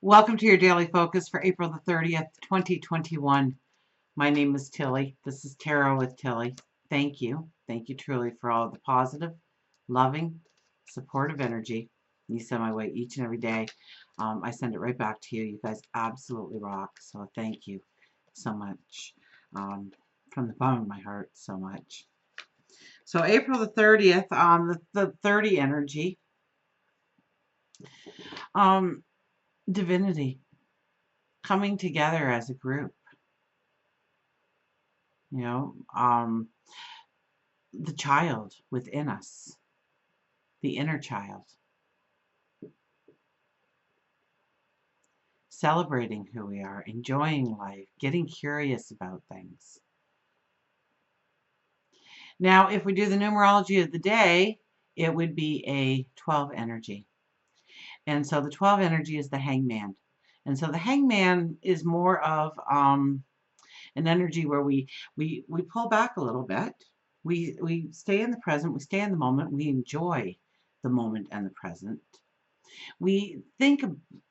Welcome to your daily focus for April the 30th, 2021. My name is Tilly. This is Tarot with Tilly. Thank you. Thank you truly for all of the positive, loving, supportive energy you send my way each and every day. I send it right back to you. You guys absolutely rock. So thank you so much. From the bottom of my heart, so much. So April the 30th, the 30 energy, divinity, coming together as a group. You know, the child within us, the inner child, celebrating who we are, enjoying life, getting curious about things. Now, if we do the numerology of the day, it would be a 12 energy. And so the 12 energy is the hangman. And so the hangman is more of an energy where we pull back a little bit. We stay in the present, we stay in the moment, we enjoy the moment and the present. We think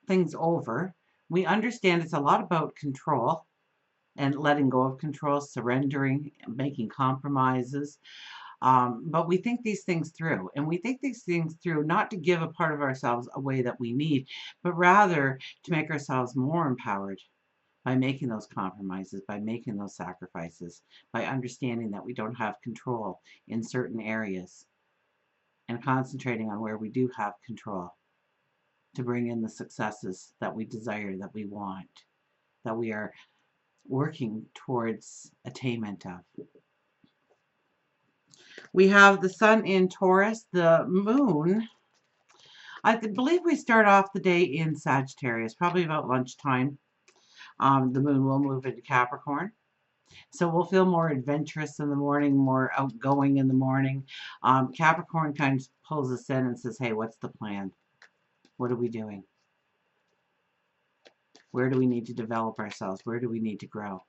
things over. We understand it's a lot about control and letting go of control, surrendering, making compromises. But we think these things through. And we think these things through not to give a part of ourselves away that we need, but rather to make ourselves more empowered by making those compromises, by making those sacrifices, by understanding that we don't have control in certain areas and concentrating on where we do have control to bring in the successes that we desire, that we want, that we are working towards attainment of. We have the sun in Taurus, the moon. I believe we start off the day in Sagittarius, probably about lunchtime. The moon will move into Capricorn. So we'll feel more adventurous in the morning, more outgoing in the morning. Capricorn kind of pulls us in and says, hey, what's the plan? What are we doing? Where do we need to develop ourselves? Where do we need to grow?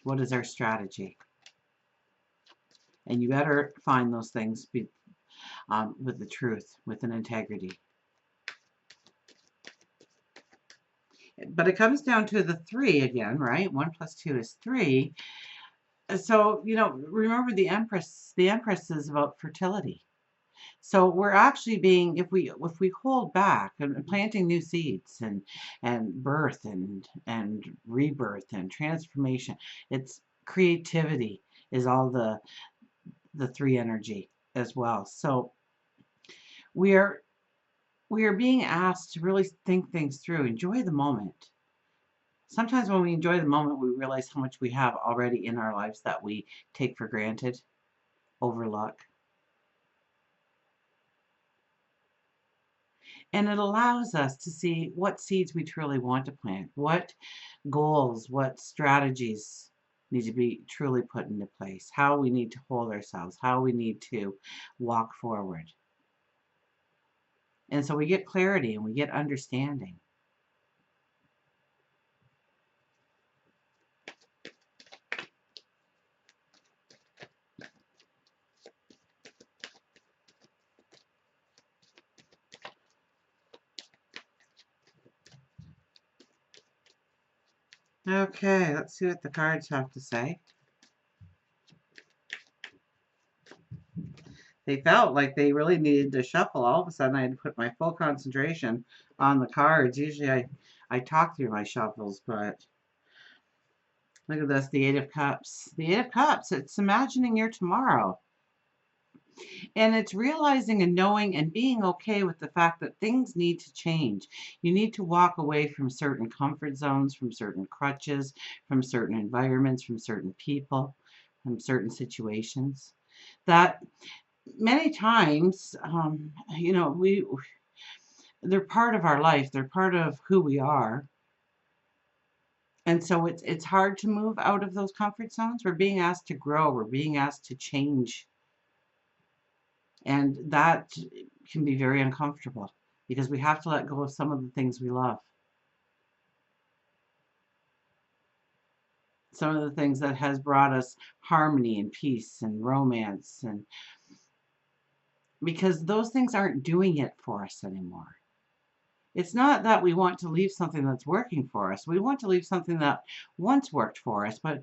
What is our strategy? And you better find those things with the truth, with an integrity. But it comes down to the 3 again, right? 1 plus 2 is 3. So, remember the Empress is about fertility. So we're actually being, if we hold back and planting new seeds and birth and rebirth and transformation, it's creativity is all the 3 energy as well. So we are being asked to really think things through, enjoy the moment. Sometimes when we enjoy the moment, we realize how much we have already in our lives that we take for granted, overlook. And it allows us to see what seeds we truly want to plant, what goals, what strategies need to be truly put into place, how we need to hold ourselves, how we need to walk forward. And so we get clarity and we get understanding. Okay, let's see what the cards have to say. They felt like they really needed to shuffle. All of a sudden, I had to put my full concentration on the cards. Usually I talk through my shuffles, but look at this, the 8 of Cups. The 8 of Cups, it's imagining your tomorrow. And it's realizing and knowing and being okay with the fact that things need to change. You need to walk away from certain comfort zones, from certain crutches, from certain environments, from certain people, from certain situations. That many times, they're part of our life. They're part of who we are. And so it's hard to move out of those comfort zones. We're being asked to grow. We're being asked to change. And that can be very uncomfortable because we have to let go of some of the things we love. Some of the things that has brought us harmony and peace and romance, and because those things aren't doing it for us anymore. It's not that we want to leave something that's working for us. We want to leave something that once worked for us, but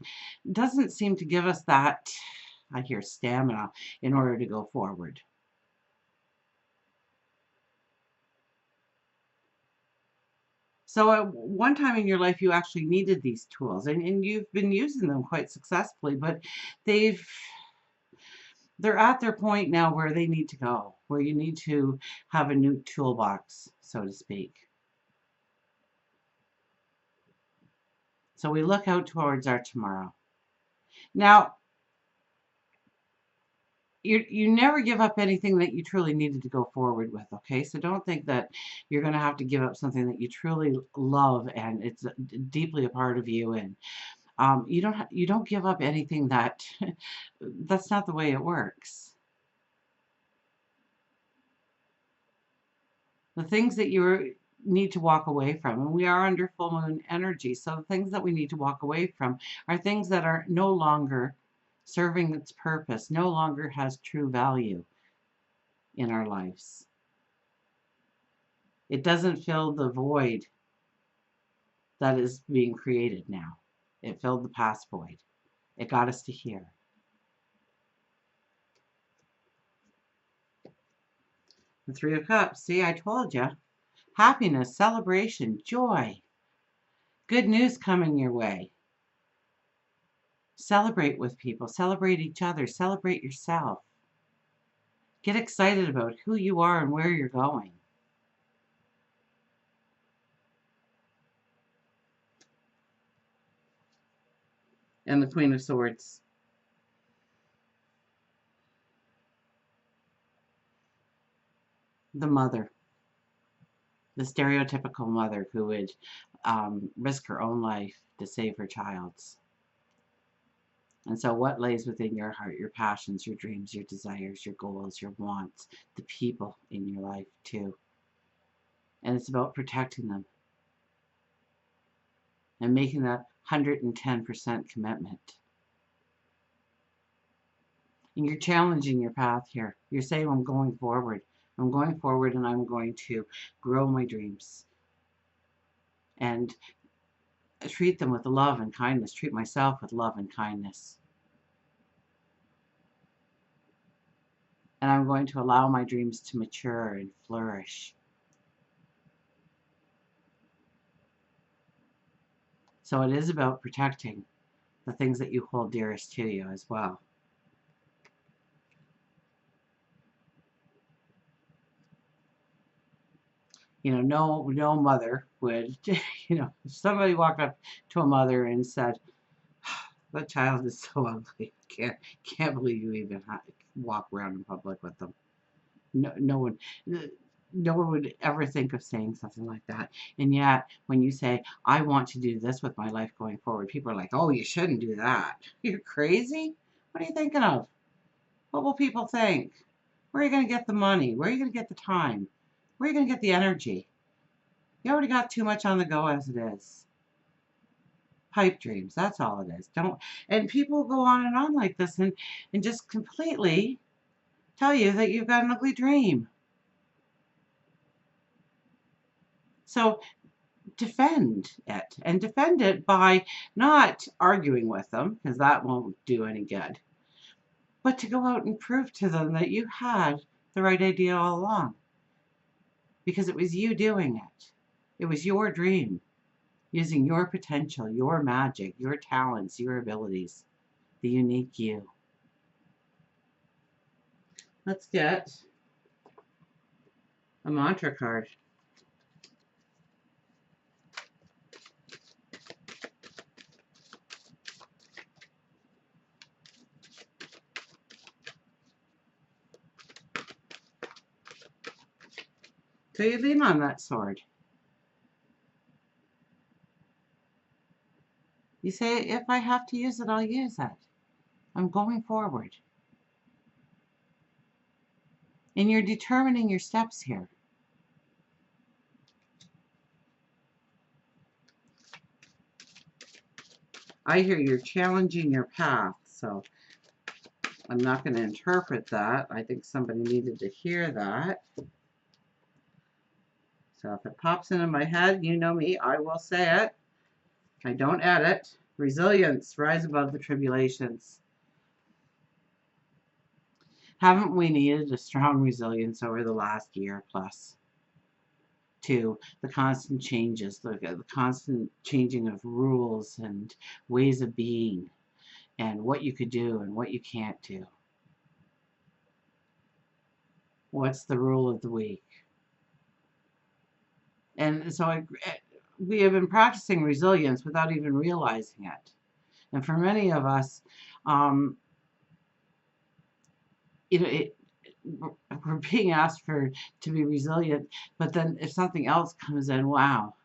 doesn't seem to give us that, I hear, stamina in order to go forward. So at one time in your life, you actually needed these tools, and you've been using them quite successfully, but they've they're at their point now where they need to go, where you need to have a new toolbox, so to speak. So we look out towards our tomorrow. Now, you never give up anything that you truly needed to go forward with, okay? So don't think that you're going to have to give up something that you truly love and it's deeply a part of you. And you don't give up anything that that's not the way it works. The things that you need to walk away from, and we are under full moon energy, so the things that we need to walk away from are things that are no longer serving its purpose, no longer has true value in our lives. It doesn't fill the void that is being created now. It filled the past void. It got us to here. The Three of Cups. See, I told you. Happiness, celebration, joy. Good news coming your way. Celebrate with people. Celebrate each other. Celebrate yourself. Get excited about who you are and where you're going. And the Queen of Swords. The mother. The stereotypical mother who would risk her own life to save her child's. And so what lays within your heart, your passions, your dreams, your desires, your goals, your wants, the people in your life too. And it's about protecting them and making that 110% commitment. And you're challenging your path here. You're saying, I'm going forward. I'm going forward and I'm going to grow my dreams and treat them with love and kindness. Treat myself with love and kindness. And I'm going to allow my dreams to mature and flourish. So it is about protecting the things that you hold dearest to you as well. You know, no mother would, you know, if somebody walked up to a mother and said, that child is so ugly. Can't believe you even walk around in public with them. No one would ever think of saying something like that. And yet, when you say, I want to do this with my life going forward, people are like, oh, you shouldn't do that. You're crazy? What are you thinking of? What will people think? Where are you going to get the money? Where are you going to get the time? Where are you going to get the energy? You already got too much on the go as it is. Pipe dreams, that's all it is. And people go on and on like this and just completely tell you that you've got an ugly dream. So defend it, and defend it by not arguing with them, because that won't do any good, but to go out and prove to them that you had the right idea all along, because it was you doing it. It was your dream, using your potential, your magic, your talents, your abilities, the unique you. Let's get a mantra card. So you lean on that sword. You say, if I have to use it, I'll use it. I'm going forward. And you're determining your steps here. I hear you're challenging your path, so I'm not going to interpret that. I think somebody needed to hear that. So So if it pops into my head, you know me, I will say it. I don't edit. Resilience, rise above the tribulations. Haven't we needed a strong resilience over the last year plus? To the constant changes, the constant changing of rules and ways of being, and what you could do and what you can't do. What's the rule of the week? And so we have been practicing resilience without even realizing it. And for many of us, um, we're being asked to be resilient, but then if something else comes in, wow,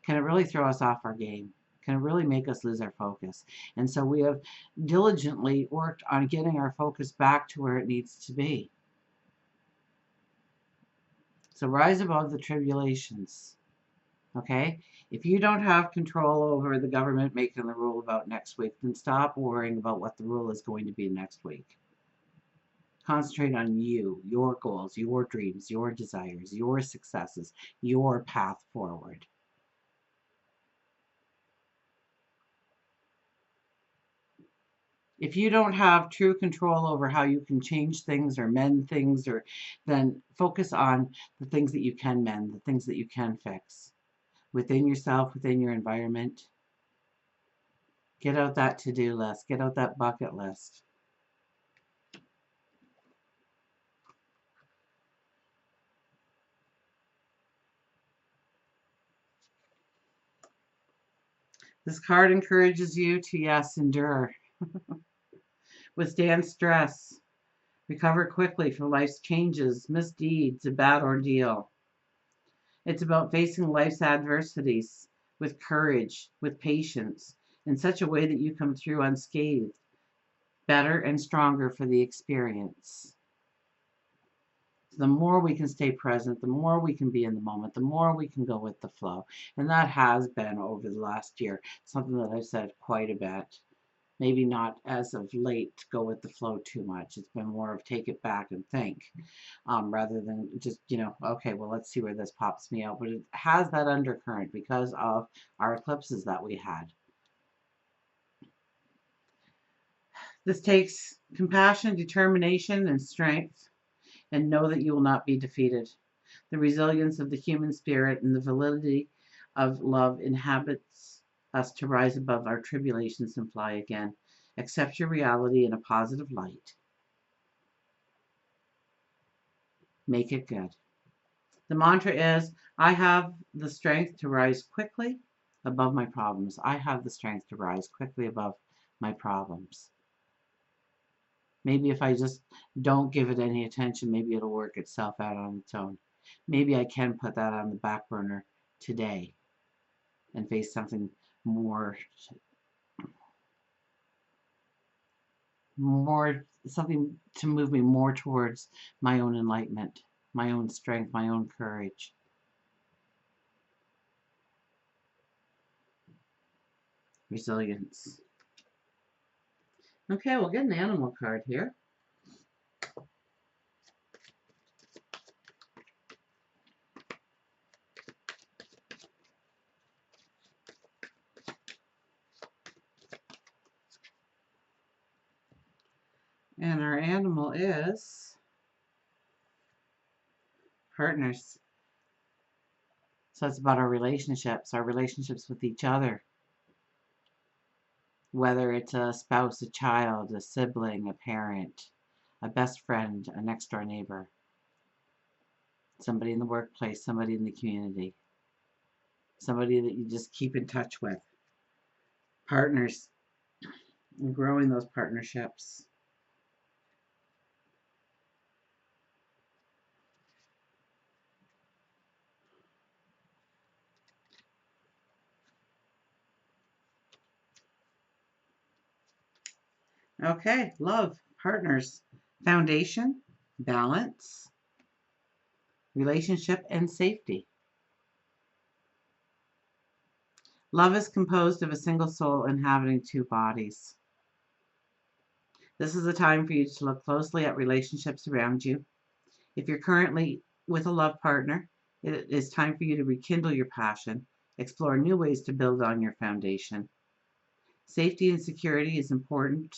can it really throw us off our game? Can it really make us lose our focus? And so we have diligently worked on getting our focus back to where it needs to be. So rise above the tribulations. Okay? If you don't have control over the government making the rule about next week, then stop worrying about what the rule is going to be next week. Concentrate on you, your goals, your dreams, your desires, your successes, your path forward. If you don't have true control over how you can change things or mend things, then focus on the things that you can mend, the things that you can fix within yourself, within your environment. Get out that to-do list. Get out that bucket list. This card encourages you to, yes, endure. Withstand stress. Recover quickly from life's changes, misdeeds, a bad ordeal. It's about facing life's adversities with courage, with patience, in such a way that you come through unscathed, better and stronger for the experience. The more we can stay present, the more we can be in the moment, the more we can go with the flow. And that has been over the last year, something that I've said quite a bit. Maybe not as of late go with the flow too much. It's been more of take it back and think, rather than just, okay, well, let's see where this pops me out. But it has that undercurrent because of our eclipses that we had. This takes compassion, determination, and strength, and know that you will not be defeated. The resilience of the human spirit and the validity of love inhabits us to rise above our tribulations and fly again. Accept your reality in a positive light. Make it good. The mantra is, I have the strength to rise quickly above my problems. I have the strength to rise quickly above my problems. Maybe if I just don't give it any attention, maybe it'll work itself out on its own. Maybe I can put that on the back burner today and face something more something to move me more towards my own enlightenment, my own strength, my own courage. Resilience. Okay, we'll get an animal card here. And our animal is partners. So it's about our relationships with each other. Whether it's a spouse, a child, a sibling, a parent, a best friend, a next door neighbor, somebody in the workplace, somebody in the community, somebody that you just keep in touch with. Partners, and growing those partnerships. Okay, love, partners, foundation, balance, relationship, and safety. Love is composed of a single soul inhabiting two bodies. This is a time for you to look closely at relationships around you. If you're currently with a love partner, It is time for you to rekindle your passion, explore new ways to build on your foundation. Safety and security is important.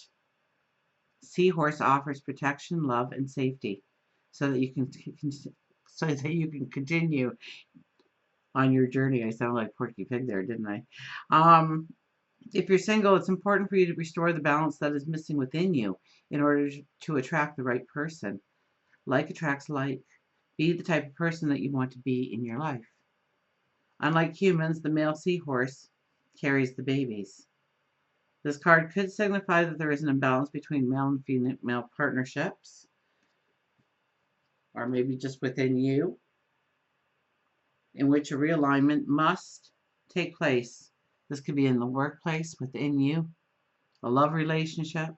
Seahorse offers protection, love, and safety so that you can continue on your journey. I sound like Porky Pig there, didn't I? If you're single, it's important for you to restore the balance that is missing within you in order to attract the right person. Like attracts like. Be the type of person that you want to be in your life. Unlike humans, the male seahorse carries the babies. This card could signify that there is an imbalance between male and female partnerships, or maybe just within you, in which a realignment must take place. This could be in the workplace, within you, a love relationship,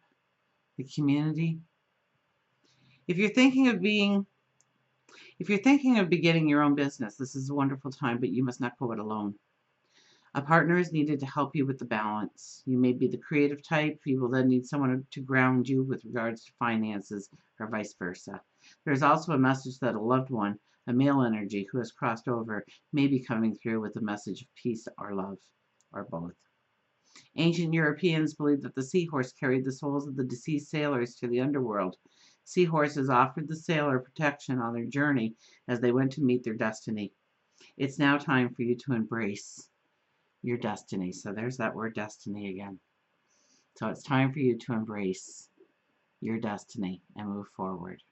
the community. If you're thinking of beginning your own business, this is a wonderful time, but you must not go it alone. A partner is needed to help you with the balance. You may be the creative type. You will then need someone to ground you with regards to finances or vice versa. There is also a message that a loved one, a male energy who has crossed over, may be coming through with a message of peace or love, or both. Ancient Europeans believed that the seahorse carried the souls of the deceased sailors to the underworld. Seahorses offered the sailor protection on their journey as they went to meet their destiny. It's now time for you to embrace your destiny. So there's that word destiny again. So it's time for you to embrace your destiny and move forward.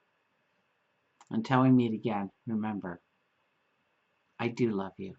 Until we meet again, remember, I do love you.